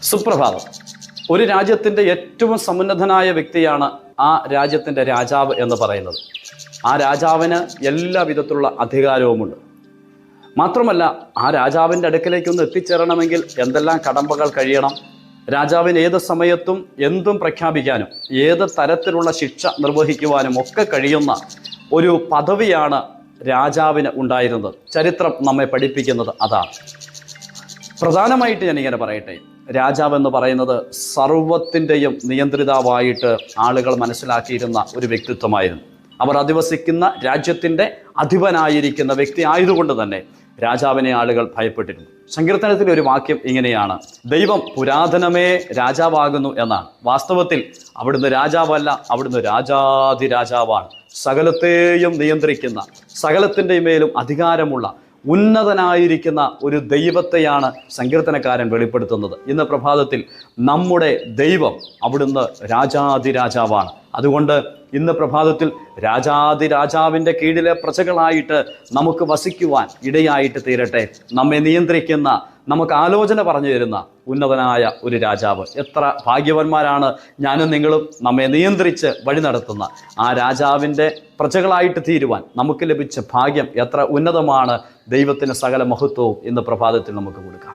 സുപ്രഭാതം. ഒരു രാജ്യത്തിൻ്റെ ഏറ്റവും സമുന്നതനായ വ്യക്തിയാണ് ആ രാജ്യത്തിൻ്റെ രാജാവ് എന്ന് പറയുന്നത്. ആ രാജാവിന് എല്ലാ വിധത്തിലുള്ള അധികാരവുമുണ്ട്. മാത്രമല്ല, ആ രാജാവിൻ്റെ അടുക്കലേക്കൊന്ന് എത്തിച്ചേരണമെങ്കിൽ എന്തെല്ലാം കടമ്പകൾ കഴിയണം. രാജാവിന് ഏത് സമയത്തും എന്തും പ്രഖ്യാപിക്കാനും ഏത് തരത്തിലുള്ള ശിക്ഷ നിർവഹിക്കുവാനും ഒക്കെ കഴിയുന്ന ഒരു പദവിയാണ് രാജാവിന് ഉണ്ടായിരുന്നത്. ചരിത്രം നമ്മെ പഠിപ്പിക്കുന്നത് അതാണ്. പ്രധാനമായിട്ട് ഞാനിങ്ങനെ പറയട്ടെ, രാജാവെന്ന് പറയുന്നത് സർവത്തിൻ്റെയും നിയന്ത്രിതാവായിട്ട് ആളുകൾ മനസ്സിലാക്കിയിരുന്ന ഒരു വ്യക്തിത്വമായിരുന്നു. അവർ അധിവസിക്കുന്ന രാജ്യത്തിൻ്റെ അധിപനായിരിക്കുന്ന വ്യക്തി ആയതുകൊണ്ട് തന്നെ രാജാവിനെ ആളുകൾ ഭയപ്പെട്ടിരുന്നു. സങ്കീർത്തനത്തിലെ ഒരു വാക്യം ഇങ്ങനെയാണ്: ദൈവം പുരാതനമേ രാജാവാകുന്നു എന്നാണ്. വാസ്തവത്തിൽ അവിടുന്ന് രാജാവല്ല, അവിടുന്ന് രാജാധിരാജാവാണ്. സകലത്തെയും നിയന്ത്രിക്കുന്ന, സകലത്തിൻ്റെ മേലും അധികാരമുള്ള, ഉന്നതനായിരിക്കുന്ന ഒരു ദൈവത്തെയാണ് സങ്കീർത്തനക്കാരൻ വെളിപ്പെടുത്തുന്നത്. ഇന്ന് പ്രഭാതത്തിൽ നമ്മുടെ ദൈവം അവിടുന്ന് രാജാധിരാജാവാണ്. അതുകൊണ്ട് ഇന്ന് പ്രഭാതത്തിൽ രാജാധിരാജാവിൻ്റെ കീഴിലെ പ്രജകളായിട്ട് നമുക്ക് വസിക്കുവാൻ ഇടയായിട്ട് തീരട്ടെ. നമ്മെ നിയന്ത്രിക്കുന്ന, നമുക്ക് ആലോചന പറഞ്ഞു തരുന്ന ഉന്നതനായ ഒരു രാജാവ്. എത്ര ഭാഗ്യവാന്മാരാണ് ഞാനും നിങ്ങളും. നമ്മെ നിയന്ത്രിച്ച് വഴി നടത്തുന്ന ആ രാജാവിൻ്റെ പ്രജകളായിട്ട് തീരുവാൻ നമുക്ക് ലഭിച്ച ഭാഗ്യം എത്ര ഉന്നതമാണ്. ദൈവത്തിന് സകല മഹത്വവും ഇന്ന് പ്രഭാതത്തിൽ നമുക്ക് കൊടുക്കാം.